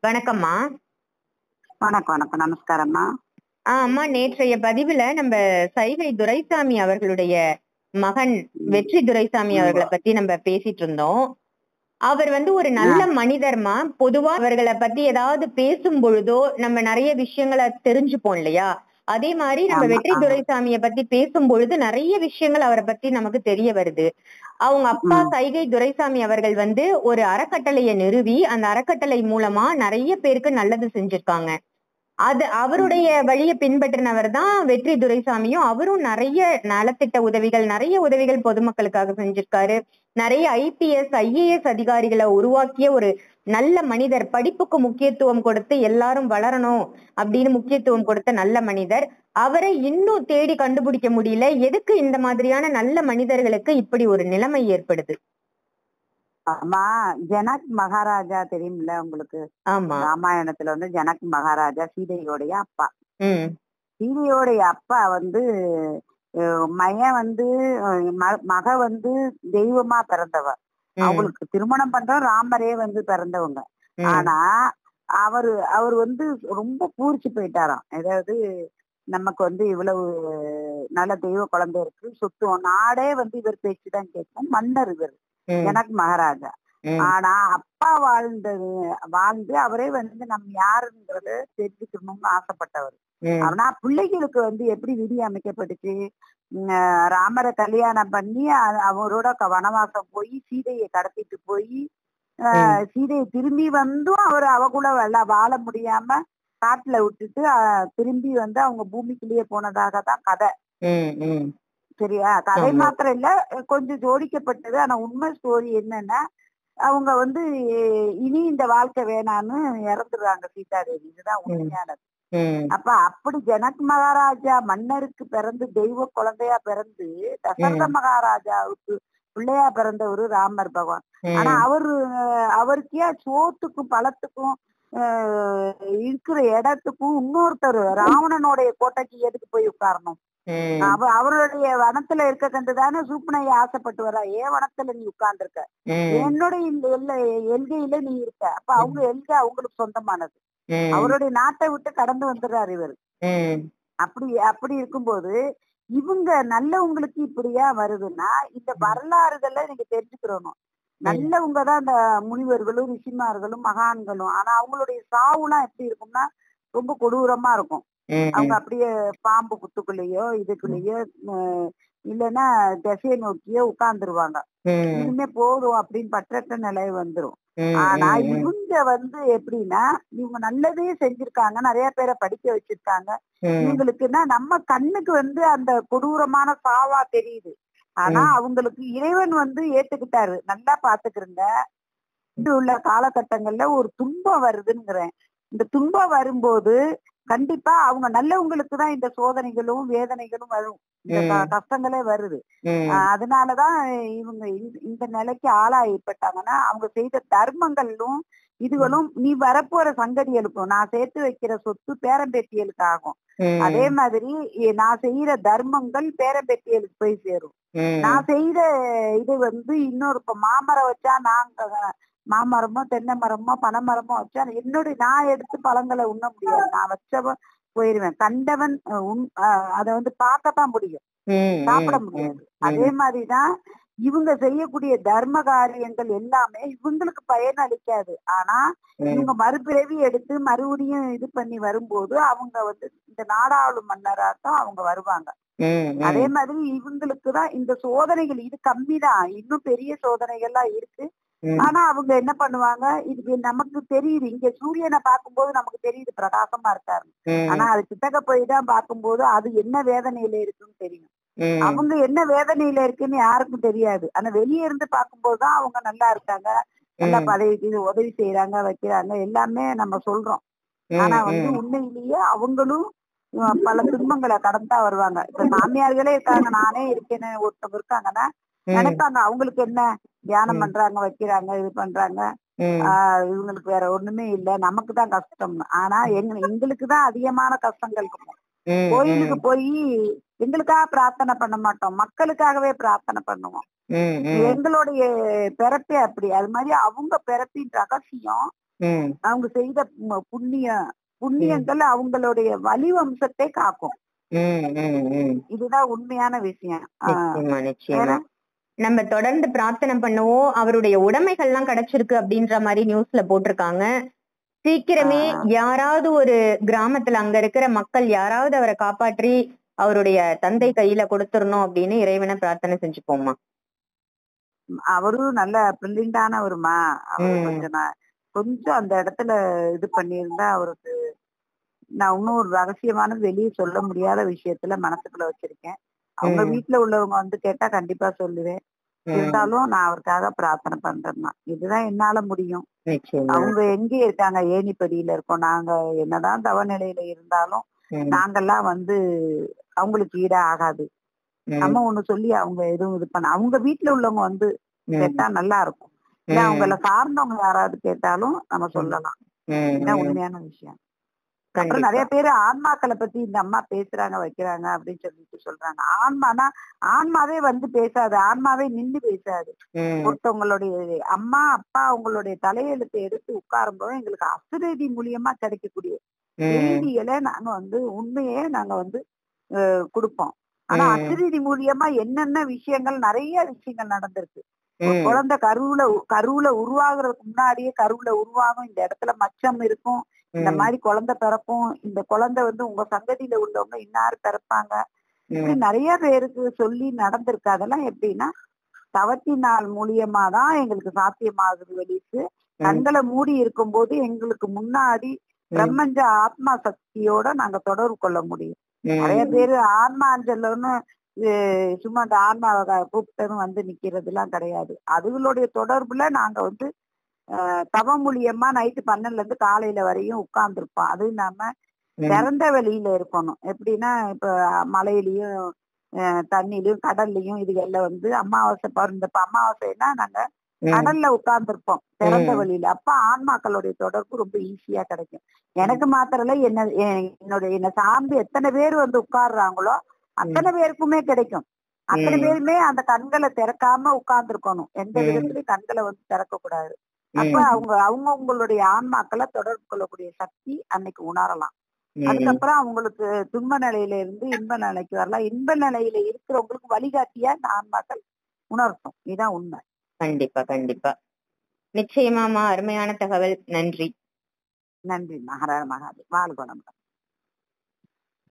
வணக்கம்மா. வணக்கம் வணக்கம் நமஸ்காரம்மா. அம்மா, நேற்றைய பதிவுல நம்ம சைதை துரைசாமி அவர்களுடைய மகன் வெற்றி துரைசாமி அவர்களை பத்தி நம்ம பேசிட்டு இருந்தோம். அவர் ஒரு நல்ல மனிதர்மா. பொதுவா அவர்களை பத்தி ஏதாவது பேசும் பொழுதோ நம்ம நிறைய விஷயங்களை தெரிஞ்சுப்போம் இல்லையா? அதே மாதிரி நம்ம வெற்றி துரைசாமியை பத்தி பேசும் பொழுது நிறைய விஷயங்கள் அவரை பத்தி நமக்கு தெரிய வருது. அவங்க அப்பா சைதை துரைசாமி அவர்கள் ஒரு அறக்கட்டளையை நிறுவி அந்த அறக்கட்டளை மூலமா நிறைய பேருக்கு நல்லது செஞ்சிருக்காங்க. அது அவருடைய வழியை பின்பற்றினவர் தான் வெற்றி துரைசாமியும். அவரும் நிறைய நலத்திட்ட உதவிகள், நிறைய உதவிகள் பொதுமக்களுக்காக செஞ்சிருக்காரு. நிறைய IPS IAS அதிகாரிகளை உருவாக்கிய ஒரு நல்ல மனிதர். படிப்புக்கு முக்கியத்துவம் கொடுத்து எல்லாரும் வளரணும் அப்படின்னு முக்கியத்துவம் கொடுத்த நல்ல மனிதர். அவரை இன்னும் தேடி கண்டுபிடிக்க முடியல. எதுக்கு இந்த மாதிரியான நல்ல மனிதர்களுக்கு இப்படி ஒரு நிலைமை ஏற்படுது? ஆமா, ஜனக் மகாராஜா தெரியுமில்ல உங்களுக்கு? ஆமா, ராமாயணத்துல ஜனக் மகாராஜா சீதையோடைய அப்பா. சீதையோடைய அப்பா மையன் மக தெய்வமா பிறந்தவ. அவங்களுக்கு திருமணம் பண்ற ராமரே பிறந்தவங்க. ஆனா அவர் ரொம்ப பூரிச்சு போயிட்டாராம். அதாவது நமக்கு இவ்வளவு நல்ல தெய்வ குழந்தை இருக்கு, சொத்து நாடே இவர் பேச்சுதான் கேட்கும். மன்னர் இவர் ஜனக் மகாராஜா. ஆனா அப்பா வாழ்ந்து அவரே நம்ம யாருன்றத தெரிஞ்சுக்கணும்னு ஆசைப்பட்டவர். ஆனா பிள்ளைகளுக்கு எப்படி விதி அமைக்கப்பட்டுச்சு? ராமரை கல்யாணம் பண்ணி அவரோட வனவாசம் போய் சீதையை கடத்திட்டு போய் சீதையை திரும்பி அவர் அவ கூட வாழ முடியாம காட்டுல விட்டுட்டு திரும்பி அவங்க பூமிக்குள்ளேயே போனதாக தான் கதை. சரியா? கதை மாத்திரம் இல்ல, கொஞ்சம் ஜோடிக்கப்பட்டது. ஆனா உண்மை ஸ்டோரி என்னன்னா, அவங்க இனி இந்த வாழ்க்கை வேணான்னு இறந்துடுறாங்க சீதாதேவி. இதுதான் உண்மையானது. அப்ப அப்படி ஜனக் மகாராஜா மன்னருக்கு பிறந்து தெய்வ குழந்தையா பிறந்து தசரத மகாராஜாவுக்கு பிள்ளையா பிறந்தவரு ராமர் பகவான். ஆனா அவருக்கே சோத்துக்கும் பழத்துக்கும் இருக்கிற இடத்துக்கும் இன்னொருத்தர் ராவணனுடைய கோட்டைக்கு எதுக்கு போய் உட்காரணும்? அவருடைய வனத்துல இருக்க கண்டுதானே சூப்பனைய ஆசைப்பட்டு வரா. ஏன் வனத்துல நீ உட்கார்ந்துருக்க? என்னுடைய எல்கையில நீ இருக்க. அப்ப அவங்க எல்கை அவங்களுக்கு சொந்தமானது. அவருடைய நாட்டை விட்டு கடந்து வந்துடுறாரு இவர். அப்படி இருக்கும்போது இவங்க நல்லவங்களுக்கு இப்படியா வருதுன்னா, இந்த வரலாறுகளை நீங்க தெரிஞ்சுக்கிறணும். நல்லவங்கதான் இந்த முனிவர்களும் ரிஷிமார்களும் மகான்களும். ஆனா அவங்களுடைய சாவுலாம் எப்படி இருக்கும்னா ரொம்ப கொடூரமா இருக்கும். அவங்க அப்படியே பாம்பு குத்துக்குள்ளேயோ இதுக்குள்ளேயோ இல்லைன்னா திசையை நோக்கியோ உட்கார்ந்துருவாங்க. இனிமே போதும் அப்படின்னு பற்றற்ற நிலை வந்துரும். ஆனா இவங்க எப்படின்னா, இவங்க நல்லதே செஞ்சிருக்காங்க, நிறைய பேரை படிக்க வச்சிருக்காங்க. இவங்களுக்குன்னா நம்ம கண்ணுக்கு அந்த கொடூரமான சாவா தெரியுது. ஆனா அவங்களுக்கு இறைவன் ஏத்துக்கிட்டாரு. நல்லா பாத்துக்கிறங்க, உள்ள காலகட்டங்கள்ல ஒரு துன்பம் வருதுங்கிறேன். இந்த துன்பம் வரும்போது கண்டிப்பா அவங்க நல்லவங்களுக்கு தான் இந்த சோதனைகளும் வேதனைகளும் வரும், இந்த கஷ்டங்களே வருது. அதனாலதான் இவங்க இந்த நிலைக்கு ஆளாயிப்பட்டாங்கன்னா, அவங்க செய்த தர்மங்களும் இதுகளும் நீ வரப்போற சங்கதிகளுக்கும். நான் சேர்த்து வைக்கிற சொத்து பேரம்பேத்தியலுக்கு ஆகும். அதே மாதிரி நான் செய்யற தர்மங்கள் பேரம்பேத்தியலுக்கு போய் சேரும். நான் செய்த இது இன்னொரு மாமரம் வச்சா நாங்க மாமரமோ தென்னை மரமோ பனைமரமோ வச்சா நான் எடுத்து பழங்களை உண்ண முடியாது. நான் வச்சவன் போயிருவேன். கண்டவன் அத பார்க்கத்தான் முடியும், சாப்பிட முடியாது. அதே மாதிரிதான் இவங்க செய்யக்கூடிய தர்ம காரியங்கள் எல்லாமே இவங்களுக்கு பயன் அளிக்காது. ஆனா இவங்க மறுபிறவி எடுத்து மறுபடியும் இது பண்ணி வரும்போது அவங்க இந்த நாடாளும் மன்னராட்டம் அவங்க வருவாங்க. அதே மாதிரி இவங்களுக்குதான் இந்த சோதனைகள் இது கம்மிதான், இன்னும் பெரிய சோதனைகள்லாம் இருக்கு. ஆனா அவங்க என்ன பண்ணுவாங்க, இது நமக்கு தெரியுது. இங்க சூரியனை பார்க்கும்போது நமக்கு தெரியுது பிரகாசமா இருக்காரு. ஆனா அது கிட்டக்க போய் தான் பார்க்கும்போது அது என்ன வேதனையில இருக்குன்னு தெரியும். அவங்க என்ன வேதனையில இருக்குன்னு யாருக்கும் தெரியாது. ஆனா வெளியே இருந்து பார்க்கும்போதுதான் அவங்க நல்லா இருக்காங்க, நல்லா பதவிக்கு உதவி செய்யறாங்க, வைக்கிறாங்க, எல்லாமே நம்ம சொல்றோம். ஆனா உண்மையிலேயே அவங்களும் பல துன்பங்களை கடந்தா வருவாங்க. இப்ப மாமியார்களே இருக்காங்க, நானே இருக்கேன்னு ஒருத்தவங்க இருக்காங்கன்னா நினைப்பாங்க அவங்களுக்கு என்ன தியானம் பண்றாங்க, வைக்கிறாங்க, இது பண்றாங்க, இவங்களுக்கு வேற ஒண்ணுமே இல்ல, நமக்கு தான் கஷ்டம். ஆனா எங்களுக்குதான் அதிகமான கஷ்டங்கள் இருக்கும். கோயிலுக்கு போய் எங்களுக்காக பிரார்த்தனை பண்ண மாட்டோம், மக்களுக்காகவே பிரார்த்தனை பண்ணுவோம். எங்களுடைய பிறப்பே அப்படி. அது மாதிரி அவங்க பிறப்பின் ரகசியம் ம் அவங்க செய்த புண்ணியங்கள் அவங்களுடைய வலிவம்சத்தை காக்கும். ம் ம் ம் இதுதான் உண்மையான விஷயம். நிச்சயமா வேற நிச்சயமா. நம்ம தொடர்ந்து பிரார்த்தனை பண்ணுவோம். அவருடைய உடைமைகள்லாம் கிடைச்சிருக்கு அப்படின்ற மாதிரி நியூஸ்ல போட்டிருக்காங்க. சீக்கிரமே யாராவது ஒரு கிராமத்துல அங்க இருக்கிற மக்கள் யாராவது அவரை காப்பாற்றி அவருடைய தந்தை கையில கொடுத்துடணும் அப்படின்னு இறைவனை பிரார்த்தனை செஞ்சுப்போம்மா. அவரும் நல்ல பிரில்லியண்டானவருமா. அவரு கொஞ்சம் அந்த இடத்துல இது பண்ணியிருந்தா அவருக்கு நான் இன்னும் ஒரு ரகசியமான வெளியே சொல்ல முடியாத விஷயத்துல மனசுக்குள்ள வச்சிருக்கேன். அவங்க வீட்டுல உள்ளவங்க வந்து கேட்டா கண்டிப்பா சொல்லுவேன். இருந்தாலும் நான் அவருக்காக பிரார்த்தனை பண்றேன்னா இதுதான் என்னால முடியும். அவங்க எங்க இருக்காங்க? ஏணிப்படியில இருக்கோம் நாங்க. என்னதான் தவ நிலையில இருந்தாலும் நாங்கெல்லாம் வந்து அவங்களுக்கு ஈடா ஆகாது. நம்ம ஒண்ணு சொல்லி அவங்க எதுவும் இது பண்ண அவங்க வீட்டுல உள்ளவங்க வந்து கேட்டா நல்லா இருக்கும். இல்ல அவங்கள சார்ந்தவங்க யாராவது கேட்டாலும் நம்ம சொல்லலாம். இதுதான் உண்மையான விஷயம். அப்புறம் நிறைய பேரு ஆன்மாக்களை பத்தி இந்த அம்மா பேசுறாங்க வைக்கிறாங்க அப்படின்னு சொல்லிட்டு சொல்றாங்க. ஆன்மாவே வந்து பேசாது. ஆன்மாவே நின்று பேசாது. ஒருத்தவங்களுடைய அம்மா அப்பா அவங்களுடைய தலையெழுத்தை எடுத்து உட்காரும் போது எங்களுக்கு அசுரதி மூலியமா கிடைக்கக்கூடிய செய்திகளை நாங்க வந்து உண்மையே நாங்க வந்து கொடுப்போம். ஆனா அசுரதி மூலியமா என்னென்ன விஷயங்கள் நிறைய விஷயங்கள் நடந்திருக்கு. குழந்தை கருவுல உருவாகிறதுக்கு முன்னாடியே கருவுல உருவாகும். இந்த இடத்துல மச்சம் இருக்கும். இந்த மாதிரி குழந்தை பிறக்கும். இந்த குழந்தை வந்து உங்க சங்கதியில உள்ளவங்க இன்னாரு பிறப்பாங்க. இப்படி நிறைய பேருக்கு சொல்லி நடந்திருக்கு. அதெல்லாம் எப்படின்னா தவத்தினால் மூலியமா தான் எங்களுக்கு சாத்தியமாகுது. வெளிக்கு கண்களை மூடி இருக்கும் போது எங்களுக்கு முன்னாடி பிரம்மஞ்ச ஆத்மா சக்தியோட நாங்க தொடர்பு கொள்ள முடியும். நிறைய பேரு ஆன்மா அஞ்சல்னு சும்மா அந்த ஆன்மாவை கூப்பிட்டதும் வந்து நிக்கிறது எல்லாம் கிடையாது. அதுகளுடைய தொடர்புல நாங்க வந்து தவம் மூலியமா நைட்டு 12ல இருந்து காலையில வரையும் உட்கார்ந்துருப்போம். அது இல்லாம திறந்த வெளியில இருக்கணும். எப்படின்னா இப்ப மலையிலயும் தண்ணிலையும் கடல்லையும் இதுகள்ல வந்து அமாவாசை பிறந்தப்ப அமாவாசைன்னா நாங்க கடல்ல உட்கார்ந்துருப்போம் திறந்த வெளியில. அப்ப ஆன்மாக்களுடைய தொடர்பு ரொம்ப ஈஸியா கிடைக்கும். எனக்கு மாத்திரல என்னை சார்ந்து எத்தனை பேர் வந்து உட்கார்றாங்களோ அத்தனை பேருக்குமே கிடைக்கும். அத்தனை பேருமே அந்த கண்களை திறக்காம உட்கார்ந்துருக்கணும். எந்த விதத்திலயும் கண்களை வந்து திறக்க கூடாது. அப்ப அவங்களுடைய ஆன்மாக்களை தொடர்பு கொள்ளக்கூடிய சக்தி அன்னைக்கு உணரலாம். அதுக்கப்புறம் அவங்களுக்கு துன்ப நிலையில இருந்து இன்ப நிலைக்கு வரலாம். இன்ப நிலையில இருக்கிறவங்களுக்கு வழிகாட்டியா இந்த ஆன்மாக்கள் உணர்த்தும். இதுதான் உண்மை. கண்டிப்பா கண்டிப்பா. நிச்சயமாமா. அருமையான தகவல். நன்றி. நன்றி. மகாராஜ மகாதேவ். வாழ்க வளமுடன்.